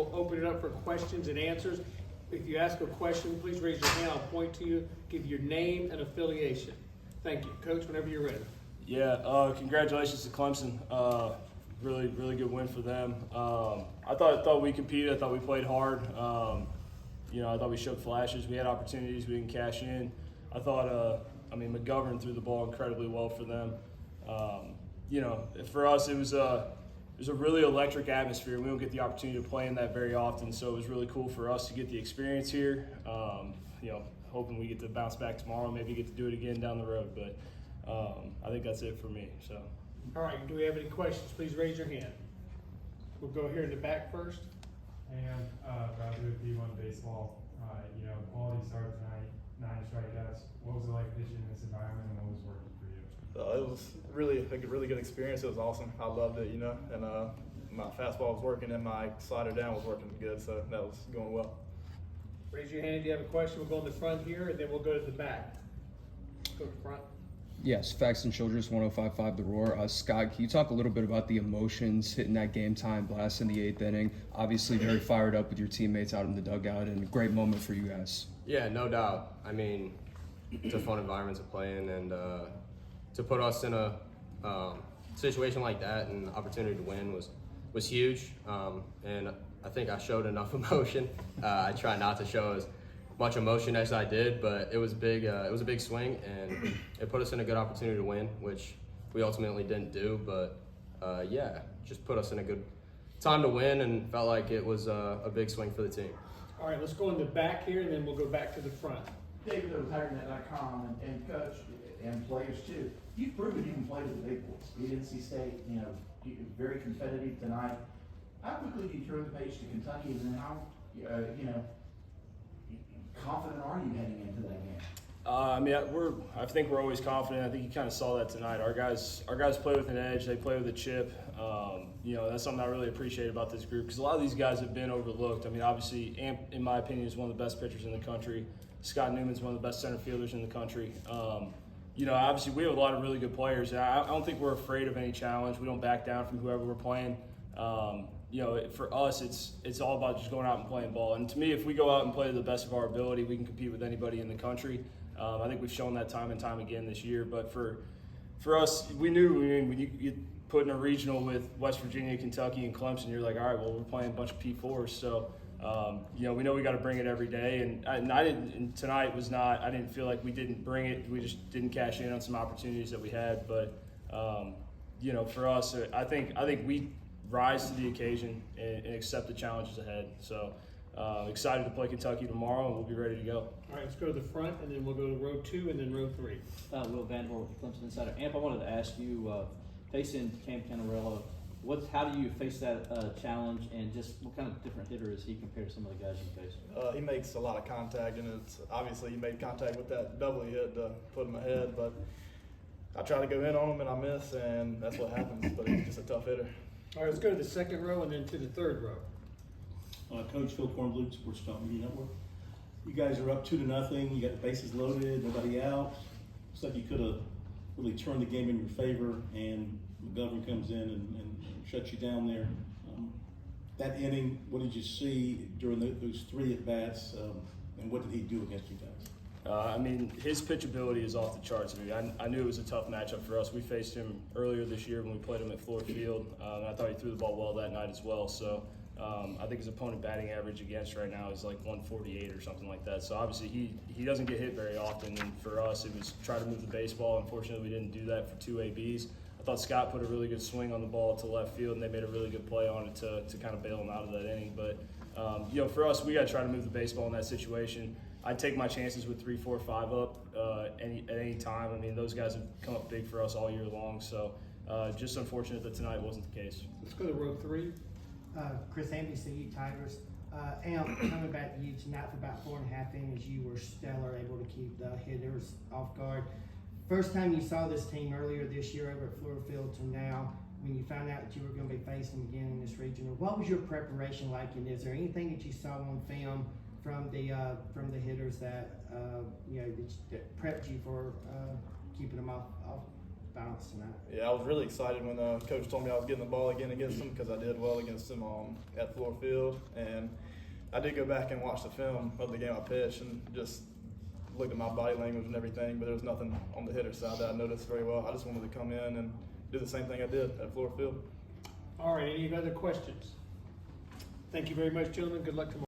We'll open it up for questions and answers. If you ask a question, please raise your hand. I'll point to you, give your name and affiliation. Thank you. Coach, whenever you're ready. Yeah, congratulations to Clemson. Really good win for them. I thought we competed. I thought we played hard. I thought we showed flashes. We had opportunities. We didn't cash in. I thought, McGovern threw the ball incredibly well for them. For us, it was a really electric atmosphere. We don't get the opportunity to play in that very often, so it was really cool for us to get the experience here. Hoping we get to bounce back tomorrow, maybe get to do it again down the road. But I think that's it for me. So. All right, do we have any questions? Please raise your hand. We'll go here in the back first. And Bradley with D1 Baseball. Quality start tonight, 9 strikeouts. What was it like pitching in this environment, and what was working for you? It was really good experience. It was awesome. I loved it, and my fastball was working and my slider down was working good, so that was going well. Raise your hand if you have a question. We'll go in the front here, and then we'll go to the back. Go to the front. Yes, Facts and Childress, 105.5 The Roar. Scott, can you talk a little bit about the emotions hitting that game time blast in the 8th inning? Obviously very fired up with your teammates out in the dugout, and a great moment for you guys. Yeah, no doubt. It's a fun environment to play in, and to put us in a situation like that and the opportunity to win was huge. And I think I showed enough emotion. I try not to show as much emotion as I did, but it was big. It was a big swing, and it put us in a good opportunity to win, which we ultimately didn't do. But just put us in a good time to win, and felt like it was a big swing for the team. All right, let's go in the back here, and then we'll go back to the front. David of TigerNet.com and Coach and players too. You've proven you can play with the big boys. Beat NC State, very competitive tonight. How quickly do you turn the page to Kentucky, and then how, confident are you heading into that game? I think we're always confident. I think you kind of saw that tonight. Our guys play with an edge. They play with a chip. That's something I really appreciate about this group, because a lot of these guys have been overlooked. Obviously, Amp, in my opinion, is one of the best pitchers in the country. Scott Newman's one of the best center fielders in the country. Obviously, we have a lot of really good players. I don't think we're afraid of any challenge. We don't back down from whoever we're playing. For us, it's all about just going out and playing ball. And to me, if we go out and play to the best of our ability, we can compete with anybody in the country. I think we've shown that time and time again this year. But for us, we knew, when you get put in a regional with West Virginia, Kentucky, and Clemson, you're like, all right, well, we're playing a bunch of P4s. So, we know we got to bring it every day. And tonight was not, I didn't feel like we didn't bring it. We just didn't cash in on some opportunities that we had. But, for us, I think we rise to the occasion and accept the challenges ahead. So excited to play Kentucky tomorrow, and we'll be ready to go. All right, let's go to the front, and then we'll go to row 2 and then row 3. Will Vanderbilt with Clemson Insider. Amp, I wanted to ask you, facing Cam Canarella, how do you face that challenge, and just what kind of different hitter is he compared to some of the guys you face? He makes a lot of contact, and it's obviously he made contact with that double he hit to put him ahead, but I try to go in on him and I miss, and that's what happens. But he's just a tough hitter. All right, let's go to the second row and then to the third row. Coach Phil Kornblum, Sports Talk Media Network. You guys are up 2-0. You got the bases loaded, nobody out. Looks like you could have really turned the game in your favor, and McGovern comes in and shuts you down there. That inning, what did you see during those 3 at-bats, and what did he do against you guys? His pitchability is off the charts. I knew it was a tough matchup for us. We faced him earlier this year when we played him at Ford Field, and I thought he threw the ball well that night as well. So I think his opponent batting average against right now is like 148 or something like that. So obviously he doesn't get hit very often, and for us it was try to move the baseball. Unfortunately, we didn't do that for 2 ABs. I thought Scott put a really good swing on the ball to left field, and they made a really good play on it to kind of bail him out of that inning. But for us, we got to try to move the baseball in that situation. I'd take my chances with 3, 4, 5 up at any time. Those guys have come up big for us all year long. So just unfortunate that tonight wasn't the case. Let's go to row 3. Chris NBC Tigers. Amp, coming back to you tonight for about 4.5 innings, you were stellar, able to keep the hitters off guard. First time you saw this team earlier this year over at Florida Field to now, when you found out that you were going to be facing again in this regional, what was your preparation like? And is there anything that you saw on film from the hitters that that prepped you for keeping them off balance tonight. Yeah, I was really excited when coach told me I was getting the ball again against him because I did well against him at Floor Field, and I did go back and watch the film of the game I pitched and just looked at my body language and everything, but there was nothing on the hitter side that I noticed very well. I just wanted to come in and do the same thing I did at Floor Field. All right, any other questions? Thank you very much, gentlemen. Good luck tomorrow.